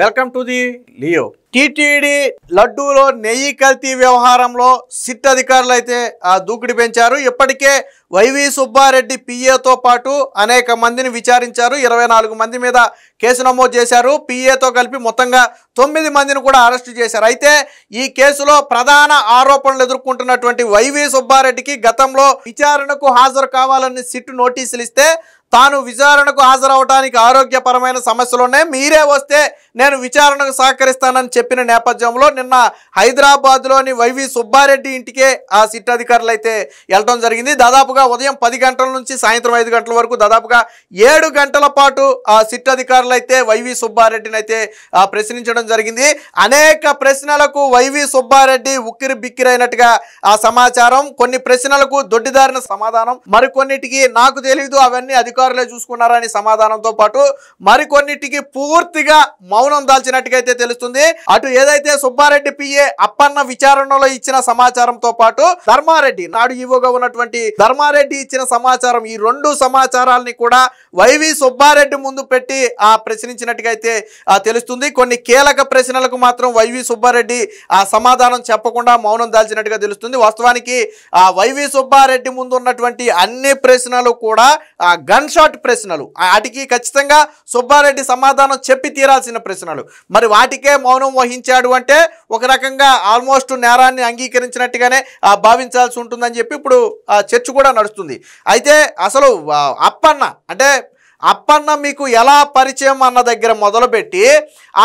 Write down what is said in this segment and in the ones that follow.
Welcome to the Leo. TTD లడ్డూలో నెయ్యి కల్తీ వ్యవహారంలో సిట్ అధికారులు అయితే దూకుడు పెంచారు. ఇప్పటికే వైవి సుబ్బారెడ్డి పిఏతో పాటు అనేక మందిని విచారించారు. 24 మంది మీద కేసు నమోదు చేశారు. పిఏతో కలిపి మొత్తంగా 9 మందిని కూడా అరెస్టు చేశారు. అయితే ఈ కేసులో ప్రధాన ఆరోపణలు ఎదుర్కొంటున్నటువంటి వైవి సుబ్బారెడ్డికి గతంలో విచారణకు హాజరు కావాలని సిట్ నోటీసులు ఇస్తే తాను విచారణకు హాజరవడానికి ఆరోగ్యపరమైన సమస్యలు ఉన్నాయి, మీరే వస్తే నేను విచారణకు సహకరిస్తానని చెప్పిన నేపథ్యంలో నిన్న హైదరాబాద్లోని వైవి సుబ్బారెడ్డి ఇంటికే ఆ సిట్ అధికారులు అయితే వెళ్ళడం జరిగింది. దాదాపుగా ఉదయం 10 గంటల నుంచి సాయంత్రం 5 గంటల వరకు దాదాపుగా 7 గంటల పాటు ఆ సిట్ అధికారులు అయితే వైవి సుబ్బారెడ్డిని అయితే ప్రశ్నించడం జరిగింది. అనేక ప్రశ్నలకు వైవి సుబ్బారెడ్డి ఉక్కిరి బిక్కిరైనట్టుగా ఆ సమాచారం. కొన్ని ప్రశ్నలకు దొడ్డిదారిన సమాధానం, మరికొన్నిటికి నాకు తెలియదు అవన్నీ అధికారులే చూసుకున్నారని సమాధానంతో పాటు మరికొన్నిటికి పూర్తిగా మౌనం దాల్చినట్టుగా అయితే తెలుస్తుంది. అటు ఏదైతే సుబ్బారెడ్డి పిఏ అప్పన్న విచారణలో ఇచ్చిన సమాచారంతో పాటు ధర్మారెడ్డి నాడు ఈవోగా ఉన్నటువంటి ధర్మారెడ్డి ఇచ్చిన సమాచారం, ఈ 2 సమాచారాలని కూడా వైవి సుబ్బారెడ్డి ముందు పెట్టి ప్రశ్నించినట్టుగా అయితే తెలుస్తుంది. కొన్ని కీలక ప్రశ్నలకు మాత్రం వైవి సుబ్బారెడ్డి సమాధానం చెప్పకుండా మౌనం దాల్చినట్టుగా తెలుస్తుంది. వాస్తవానికి వైవి సుబ్బారెడ్డి ముందు ఉన్నటువంటి అన్ని ప్రశ్నలు కూడా గన్ షాట్ ప్రశ్నలు, వాటికి ఖచ్చితంగా సుబ్బారెడ్డి సమాధానం చెప్పి తీరాల్సిన ప్రశ్నలు. మరి వాటికే మౌనం వహించాడు అంటే ఒక రకంగా ఆల్మోస్ట్ నేరాన్ని అంగీకరించినట్టుగానే భావించాల్సి ఉంటుందని చెప్పి ఇప్పుడు చర్చ కూడా నడుస్తుంది. అయితే అసలు అప్పన్న మీకు ఎలా పరిచయం అన్న దగ్గర మొదలుపెట్టి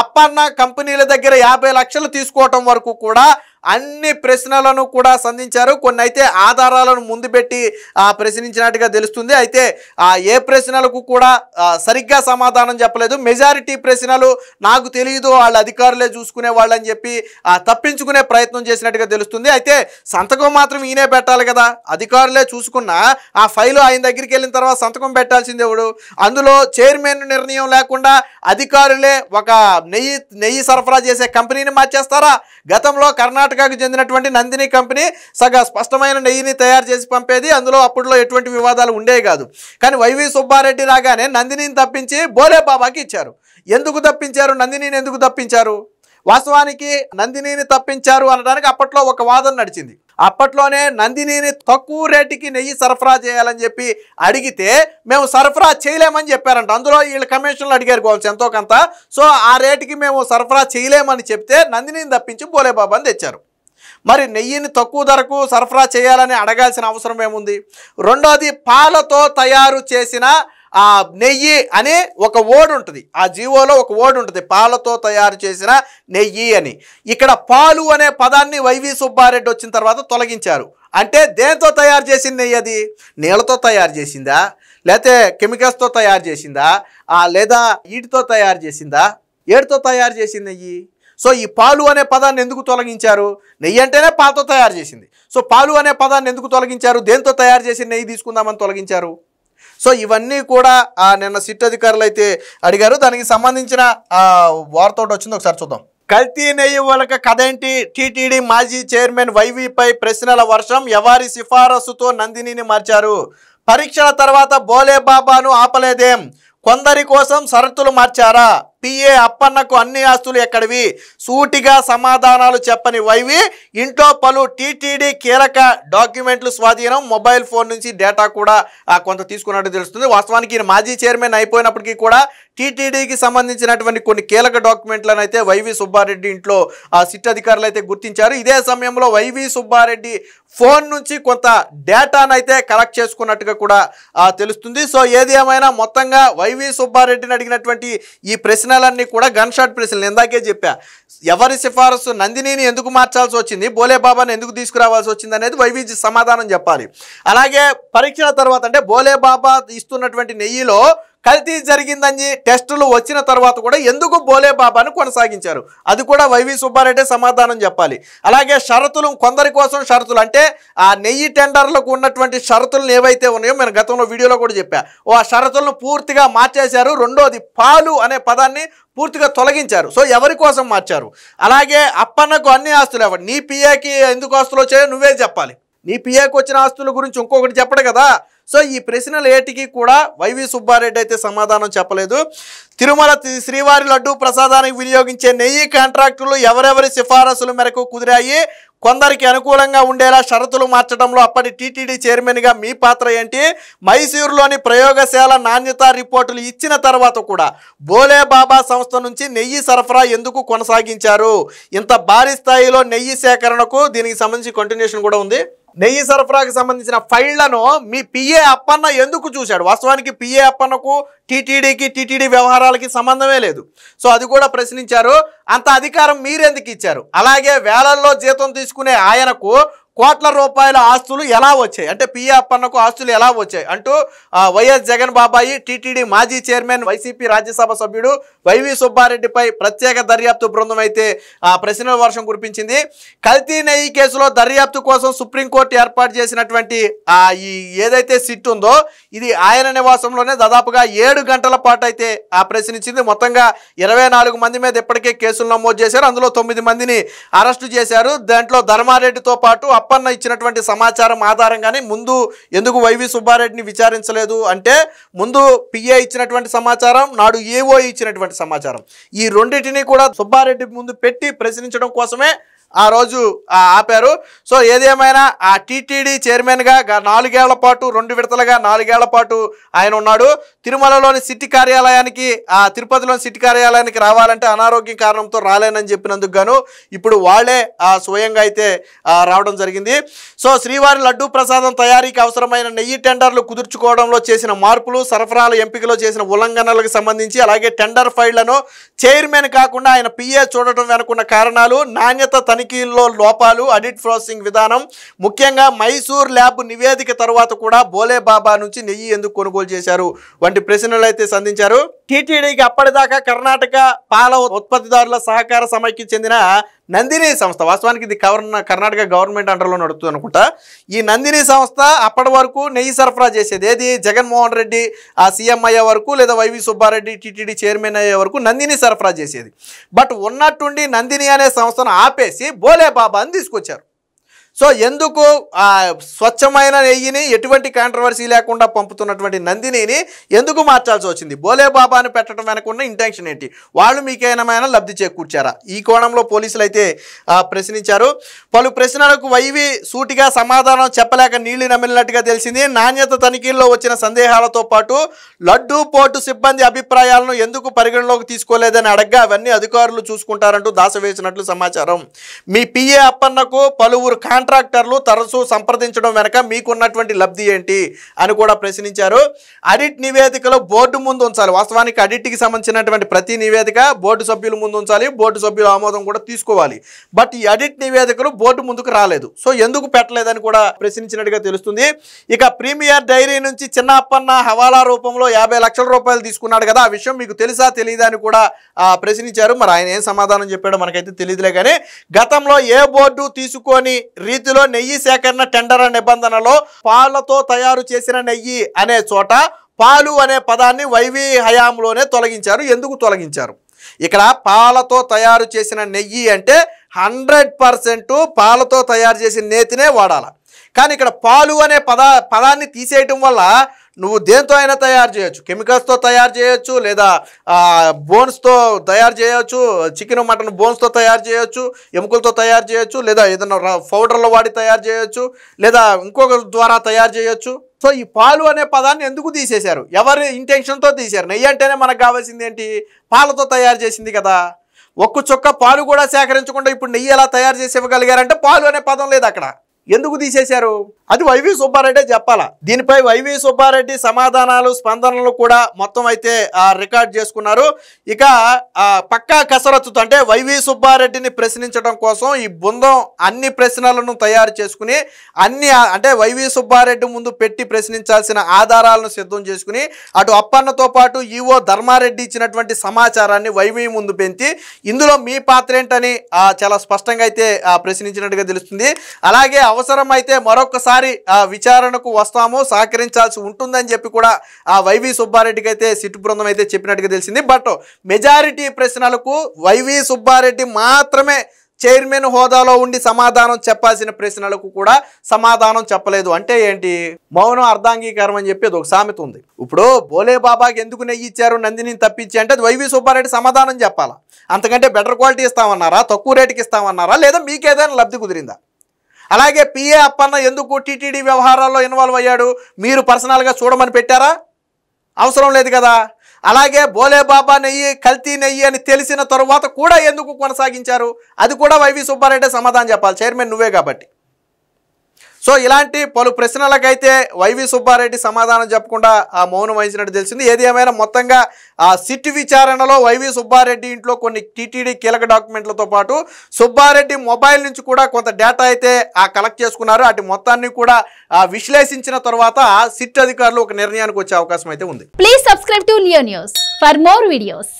అప్పన్న కంపెనీల దగ్గర 50 లక్షలు తీసుకోవటం వరకు కూడా అన్ని ప్రశ్నలను కూడా సంధించారు. కొన్ని అయితే ఆధారాలను ముందు పెట్టి ప్రశ్నించినట్టుగా తెలుస్తుంది. అయితే ఏ ప్రశ్నలకు కూడా సరిగ్గా సమాధానం చెప్పలేదు. మెజారిటీ ప్రశ్నలు నాకు తెలియదు, వాళ్ళ అధికారులే చూసుకునే వాళ్ళని చెప్పి తప్పించుకునే ప్రయత్నం చేసినట్టుగా తెలుస్తుంది. అయితే సంతకం మాత్రం ఈయనే పెట్టాలి కదా, అధికారులే చూసుకున్నా ఆ ఫైలు ఆయన దగ్గరికి వెళ్ళిన తర్వాత సంతకం పెట్టాల్సింది ఎవడు? అందులో చైర్మన్ నిర్ణయం లేకుండా అధికారులే ఒక నెయ్యి సరఫరా చేసే కంపెనీని మార్చేస్తారా? గతంలో కర్ణాటకకు చెందినటువంటి నందిని కంపెనీ స్పష్టమైన నెయ్యిని తయారు చేసి పంపేది. అందులో అప్పట్లో ఎటువంటి వివాదాలు ఉండేవి కాదు. కానీ వైవి సుబ్బారెడ్డి రాగానే నందినిని తప్పించి బోలే బాబాకి ఇచ్చారు. ఎందుకు తప్పించారు? నందినిని ఎందుకు తప్పించారు? వాస్తవానికి నందినిని తప్పించారు అనడానికి అప్పట్లో ఒక వాదన నడిచింది. అప్పట్లోనే నందినిని తక్కువ రేటుకి నెయ్యి సరఫరా చేయాలని చెప్పి అడిగితే మేము సరఫరా చేయలేమని చెప్పారంట. అందులో వీళ్ళు కమిషన్లు అడిగారు కావచ్చు ఎంతో కొంత. సో ఆ రేటుకి మేము సరఫరా చేయలేమని చెప్తే నందినిని తప్పించి బోలేబాబాని తెచ్చారు. మరి నెయ్యిని తక్కువ ధరకు సరఫరా చేయాలని అడగాల్సిన అవసరం ఏముంది? రెండోది, పాలతో తయారు చేసిన నెయ్యి అని ఒక ఓడ్ ఉంటుంది, ఆ జీవోలో ఒక ఓడ్ ఉంటుంది, పాలతో తయారు చేసిన నెయ్యి అని. ఇక్కడ పాలు అనే పదాన్ని వైవి సుబ్బారెడ్డి వచ్చిన తర్వాత తొలగించారు. అంటే దేంతో తయారు చేసిన నెయ్యి? అది నీళ్ళతో తయారు చేసిందా, లేకపోతే కెమికల్స్తో తయారు చేసిందా, లేదా ఈటితో తయారు చేసిందా? ఏటితో తయారు చేసిన నెయ్యి? సో ఈ పాలు అనే పదాన్ని ఎందుకు తొలగించారు? నెయ్యి అంటేనే పాలతో తయారు చేసింది. సో పాలు అనే పదాన్ని ఎందుకు తొలగించారు? దేంతో తయారు చేసిన నెయ్యి తీసుకుందామని తొలగించారు. సో ఇవన్నీ కూడా నిన్న సిట్ అధికారులు అయితే అడిగారు. దానికి సంబంధించిన వార్త ఒకటి వచ్చింది, ఒకసారి చూద్దాం. కల్తీ నెయ్యి వలక కథేంటి? టీటీడీ మాజీ చైర్మన్ వైవీపై ప్రశ్నల వర్షం. ఎవరి సిఫారసుతో నందినిని మార్చారు? పరీక్షల తర్వాత బోలే బాబాను ఆపలేదేం? కొందరి కోసం షరతులు మార్చారా? పిఏ అప్పన్నకు అన్ని ఆస్తులు ఎక్కడివి? సూటిగా సమాధానాలు చెప్పని వైవి ఇంట్లో పలు టీటీడీ కీలక డాక్యుమెంట్లు స్వాధీనం, మొబైల్ ఫోన్ నుంచి డేటా కూడా కొంత తీసుకున్నట్టు తెలుస్తుంది. వాస్తవానికి ఈయన మాజీ చైర్మన్ అయిపోయినప్పటికీ కూడా టీటీడీకి సంబంధించినటువంటి కొన్ని కీలక డాక్యుమెంట్లను అయితే వైవి సుబ్బారెడ్డి ఇంట్లో సిట్ అధికారులు అయితే గుర్తించారు. ఇదే సమయంలో వైవి సుబ్బారెడ్డి ఫోన్ నుంచి కొంత డేటాను అయితే కలెక్ట్ చేసుకున్నట్టుగా కూడా తెలుస్తుంది. సో ఏది ఏమైనా మొత్తంగా వైవి సుబ్బారెడ్డిని అడిగినటువంటి ఈ ప్రశ్నలన్నీ కూడా గన్ షాట్ ప్రశ్నలు. ఇందాకే చెప్పా, ఎవరి సిఫారసు? నందినిని ఎందుకు మార్చాల్సి వచ్చింది, బోలే బాబాని ఎందుకు తీసుకురావాల్సి వచ్చింది అనేది వైవి సమాధానం చెప్పాలి. అలాగే పరీక్షల తర్వాత అంటే బోలే బాబా ఇస్తున్నటువంటి నెయ్యిలో కల్తీ జరిగిందని టెస్టులు వచ్చిన తర్వాత కూడా ఎందుకు బోలే బాబాను కొనసాగించారు, అది కూడా వైవి సుబ్బారెడ్డి సమాధానం చెప్పాలి. అలాగే షరతులు, కొందరి కోసం షరతులు అంటే ఆ నెయ్యి టెండర్లకు ఉన్నటువంటి షరతులను ఏవైతే ఉన్నాయో నేను గతంలో వీడియోలో కూడా చెప్పా, ఆ షరతులను పూర్తిగా మార్చేశారు. రెండోది, పాలు అనే పదాన్ని పూర్తిగా తొలగించారు. సో ఎవరి కోసం మార్చారు? అలాగే అప్పన్నకు అన్ని ఆస్తులు ఎవరు? నీ పిఏకి ఎందుకు ఆస్తులు వచ్చాయో నువ్వే చెప్పాలి. నీ పిఏకి వచ్చిన ఆస్తుల గురించి ఇంకొకటి చెప్పడు కదా. సో ఈ ప్రశ్నలు ఏటికి కూడా వైవి సుబ్బారెడ్డి అయితే సమాధానం చెప్పలేదు. తిరుమల శ్రీవారి లడ్డూ ప్రసాదానికి వినియోగించే నెయ్యి కాంట్రాక్టులు ఎవరెవరి సిఫారసుల మేరకు కుదిరాయి, కొందరికి అనుకూలంగా ఉండేలా షరతులు మార్చడంలో అప్పటి టీటీడీ చైర్మన్గా మీ పాత్ర ఏంటి, మైసూరులోని ప్రయోగశాల నాణ్యతా రిపోర్టులు ఇచ్చిన తర్వాత కూడా బోలే బాబా సంస్థ నుంచి నెయ్యి సరఫరా ఎందుకు కొనసాగించారు, ఇంత భారీ స్థాయిలో నెయ్యి సేకరణకు దీనికి సంబంధించి కంటిన్యూషన్ కూడా ఉంది. నెయ్యి సరఫరాకు సంబంధించిన ఫైళ్లను మీ పిఏ అప్పన్న ఎందుకు చూశాడు? వాస్తవానికి పిఏ అప్పన్నకు టీటీడీ వ్యవహారాలకి సంబంధమే లేదు. సో అది కూడా ప్రశ్నించారు. అంత అధికారం మీరెందుకు ఇచ్చారు? అలాగే వేలల్లో జీతం తీసుకునే ఆయనకు కోట్ల రూపాయల ఆస్తులు ఎలా వచ్చాయి, అంటే పిఏ అప్పన్నకు ఆస్తులు ఎలా వచ్చాయి అంటూ వైఎస్ జగన్ బాబాయి టీటీడీ మాజీ చైర్మన్ వైసీపీ రాజ్యసభ సభ్యుడు వైవి సుబ్బారెడ్డిపై ప్రత్యేక దర్యాప్తు బృందం అయితే ప్రశ్నల వర్షం కురిపించింది. కల్తీ నెయ్యి కేసులో దర్యాప్తు కోసం సుప్రీంకోర్టు ఏర్పాటు చేసినటువంటి ఈ ఏదైతే సిట్ ఉందో ఇది ఆయన నివాసంలోనే దాదాపుగా 7 గంటల పాటు అయితే ప్రశ్నించింది. మొత్తంగా 24 మంది మీద ఇప్పటికే కేసులు నమోదు చేశారు. అందులో 9 మందిని అరెస్టు చేశారు. దాంట్లో ధర్మారెడ్డితో పాటు అప్పన్న ఇచ్చినటువంటి సమాచారం ఆధారంగానే ముందు ఎందుకు వైవి సుబ్బారెడ్డిని విచారించలేదు అంటే, ముందు పిఏ ఇచ్చినటువంటి సమాచారం, నాడు ఏఓ ఇచ్చినటువంటి సమాచారం, ఈ రెండింటినీ కూడా సుబ్బారెడ్డి ముందు పెట్టి ప్రశ్నించడం కోసమే ఆ రోజు ఆపారు. సో ఏదేమైనా ఆ టీటీడీ చైర్మన్గా 4 ఏళ్ల పాటు 2 విడతలుగా 4 ఏళ్ల పాటు ఆయన ఉన్నాడు. తిరుమలలోని సిటీ కార్యాలయానికి తిరుపతిలోని సిటీ కార్యాలయానికి రావాలంటే అనారోగ్యం కారణంతో రాలేనని చెప్పినందుకు గాను ఇప్పుడు వాళ్ళే స్వయంగా అయితే రావడం జరిగింది. సో శ్రీవారి లడ్డూ ప్రసాదం తయారీకి అవసరమైన నెయ్యి టెండర్లు కుదుర్చుకోవడంలో చేసిన మార్పులు, సరఫరాల ఎంపికలో చేసిన ఉల్లంఘనలకు సంబంధించి, అలాగే టెండర్ ఫైళ్లను చైర్మన్ కాకుండా ఆయన పిఏ చూడటం వెనుకున్న కారణాలు, నాణ్యత తనిఖీల్లో లోపాలు, ఆడిట్ ప్రాసెసింగ్ విధానం, ముఖ్యంగా మైసూర్ ల్యాబ్ నివేదిక తర్వాత కూడా బోలే బాబా నుంచి నెయ్యి ఎందుకు కొనుగోలు చేశారు వంటి ప్రశ్నలు అయితే సంధించారు. టీటీడీకి అప్పటిదాకా కర్ణాటక పాల ఉత్పత్తిదారుల సహకార సమైక్యకి చెందిన నందిని సంస్థ, వాస్తవానికి ఇది కర్ణాటక గవర్నమెంట్ అండర్లో నడుస్తుంది అనుకుంటా. ఈ నందిని సంస్థ అప్పటి వరకు నెయ్యి సరఫరా చేసేది. ఏది జగన్మోహన్ రెడ్డి సీఎం అయ్యే వరకు, లేదా వైవి సుబ్బారెడ్డి టీటీడీ చైర్మన్ అయ్యే వరకు నందిని సరఫరా చేసేది. బట్ ఉన్నట్టుండి నందిని అనే సంస్థను ఆపేసి బోలే బాబా అని తీసుకొచ్చారు. సో ఎందుకు స్వచ్ఛమైన నెయ్యిని ఎటువంటి కాంట్రవర్సీ లేకుండా పంపుతున్నటువంటి నందినిని ఎందుకు మార్చాల్సి వచ్చింది? బోలే బాబాని పెట్టడం వెనకున్న ఇంటెన్షన్ ఏంటి? వాళ్ళు మీకేమైనా లబ్ధి చేకూర్చారా? ఈ కోణంలో పోలీసులు అయితే ప్రశ్నించారు. పలు ప్రశ్నలకు వైవి సూటిగా సమాధానం చెప్పలేక నీళ్లు నమిలినట్టుగా తెలిసింది. నాణ్యత తనిఖీల్లో వచ్చిన సందేహాలతో పాటు లడ్డూ పోర్టు సిబ్బంది అభిప్రాయాలను ఎందుకు పరిగణలోకి తీసుకోలేదని అడగ్గా అవన్నీ అధికారులు చూసుకుంటారంటూ దాసవేసినట్లు సమాచారం. మీ పిఏ అప్పన్నకు పలువురు కాంట్రాక్టర్లు తరచూ సంప్రదించడం వెనక మీకున్నటువంటి లబ్ధి ఏంటి అని కూడా ప్రశ్నించారు. ఆడిట్ నివేదికలో బోర్డు ముందు ఉంచాలి. వాస్తవానికి ఆడిట్కి సంబంధించినటువంటి ప్రతి నివేదిక బోర్డు సభ్యుల ముందు ఉంచాలి, బోర్డు సభ్యుల ఆమోదం కూడా తీసుకోవాలి. బట్ ఈ ఆడిట్ నివేదికలు బోర్డు ముందుకు రాలేదు. సో ఎందుకు పెట్టలేదని కూడా ప్రశ్నించినట్టుగా తెలుస్తుంది. ఇక ప్రీమియర్ డైరీ నుంచి చిన్న అప్పన్న హవాలా రూపంలో 50 లక్షల రూపాయలు తీసుకున్నాడు కదా, ఆ విషయం మీకు తెలుసా తెలియదా అని కూడా ప్రశ్నించారు. మరి ఆయన ఏం సమాధానం చెప్పాడో మనకైతే తెలియదులే. కానీ గతంలో ఏ బోర్డు తీసుకొని రీతిలో నెయ్యి సేకరణ టెండర్ నిబంధనలో పాలతో తయారు చేసిన నెయ్యి అనే చోట పాలు అనే పదాన్ని వైవి హయాంలోనే తొలగించారు. ఎందుకు తొలగించారు? ఇక్కడ పాలతో తయారు చేసిన నెయ్యి అంటే 100% పాలతో తయారు చేసిన నేతినే వాడాలి. కానీ ఇక్కడ పాలు అనే పదాన్ని తీసేయటం వల్ల నువ్వు దేంతో అయినా తయారు చేయొచ్చు, కెమికల్స్తో తయారు చేయొచ్చు, లేదా బోన్స్తో తయారు చేయొచ్చు, చికెన్ మటన్ బోన్స్తో తయారు చేయొచ్చు, ఎముకలతో తయారు చేయొచ్చు, లేదా ఏదైనా పౌడర్లో వాడి తయారు చేయొచ్చు, లేదా ఇంకొక ద్వారా తయారు చేయొచ్చు. సో ఈ పాలు అనే పదాన్ని ఎందుకు తీసేశారు? ఎవరి ఇంటెన్షన్తో తీశారు? నెయ్యి అంటేనే మనకు కావాల్సింది ఏంటి? పాలతో తయారు చేసింది కదా. ఒక్క చుక్క పాలు కూడా సేకరించకుండా ఇప్పుడు నెయ్యి ఎలా తయారు చేసి ఇవ్వగలిగారంటే పాలు అనే పదం లేదు అక్కడ. ఎందుకు తీసేశారు? అది వైవి సుబ్బారెడ్డి చెప్పాలా. దీనిపై వైవి సుబ్బారెడ్డి సమాధానాలు, స్పందనలు కూడా మొత్తం అయితే రికార్డ్ చేసుకున్నారు. ఇక పక్కా కసరత్తుతో అంటే వైవి సుబ్బారెడ్డిని ప్రశ్నించడం కోసం ఈ బృందం అన్ని ప్రశ్నలను తయారు చేసుకుని అంటే వైవి సుబ్బారెడ్డి ముందు పెట్టి ప్రశ్నించాల్సిన ఆధారాలను సిద్ధం చేసుకుని అటు అప్పన్నతో పాటు ఈవో ధర్మారెడ్డి ఇచ్చినటువంటి సమాచారాన్ని వైవి ముందు పెంచి ఇందులో మీ పాత్ర ఏంటని చాలా స్పష్టంగా అయితే ప్రశ్నించినట్టుగా తెలుస్తుంది. అలాగే అవసరమైతే మరొకసారి విచారణకు వస్తాము, సహకరించాల్సి ఉంటుందని చెప్పి కూడా వైవి సుబ్బారెడ్డికి అయితే సిట్టు బృందం అయితే చెప్పినట్టుగా తెలిసింది. బట్ మెజారిటీ ప్రశ్నలకు వైవి సుబ్బారెడ్డి మాత్రమే చైర్మన్ హోదాలో ఉండి సమాధానం చెప్పాల్సిన ప్రశ్నలకు కూడా సమాధానం చెప్పలేదు. అంటే ఏంటి? మౌనం అర్ధాంగీకారం అని చెప్పేది ఒక సామెత ఉంది. ఇప్పుడు బోలే బాబాకి ఎందుకు నెయ్యి ఇచ్చారు నందిని తప్పించి అంటే అది వైవి సుబ్బారెడ్డి సమాధానం చెప్పాలా. అంతకంటే బెటర్ క్వాలిటీ ఇస్తామన్నారా, తక్కువ రేటుకి ఇస్తామన్నారా, లేదా మీకేదైనా లబ్ధి కుదిరిందా? అలాగే పిఏ అప్పన్న ఎందుకు టీటీడీ వ్యవహారాల్లో ఇన్వాల్వ్ అయ్యాడు, మీరు పర్సనల్గా చూడమని పెట్టారా? అవసరం లేదు కదా. అలాగే బోలే బాబా నెయ్యి కల్తీ నెయ్యి అని తెలిసిన తరువాత కూడా ఎందుకు కొనసాగించారు, అది కూడా వైవి సుబ్బారెడ్డి సమాధానం చెప్పాలి, చైర్మన్ నువ్వే కాబట్టి. సో ఇలాంటి పలు ప్రశ్నలకైతే వైవి సుబ్బారెడ్డి సమాధానం చెప్పకుండా ఆ మౌనం వహించినట్టు తెలిసింది. ఏది ఏమైనా మొత్తంగా ఆ సిట్ విచారణలో వైవి సుబ్బారెడ్డి ఇంట్లో కొన్ని టీటీడీ కీలక డాక్యుమెంట్లతో పాటు సుబ్బారెడ్డి మొబైల్ నుంచి కూడా కొంత డేటా అయితే కలెక్ట్ చేసుకున్నారు. అటు మొత్తాన్ని కూడా విశ్లేషించిన తర్వాత సిట్ అధికారులు ఒక నిర్ణయానికి వచ్చే అవకాశం అయితే ఉంది. Please subscribe to Leo news for more videos.